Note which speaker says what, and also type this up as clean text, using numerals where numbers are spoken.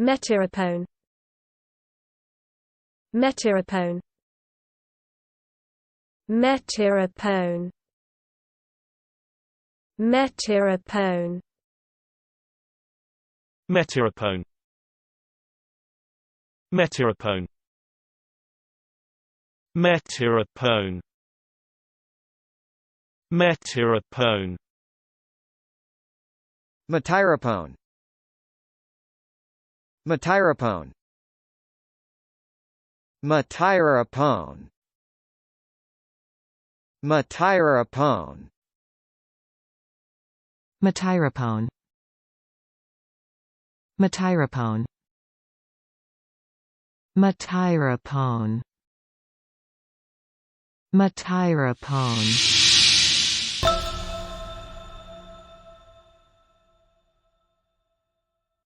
Speaker 1: Metyrapone. Metyrapone. Metyrapone. Metyrapone.
Speaker 2: Metyrapone. Metyrapone. Metyrapone. Metyrapone.
Speaker 3: Metyrapone. Metyrapone. Metyrapone. Metyrapone.
Speaker 4: Metyrapone. Metyrapone. Metyrapone. Metyrapone.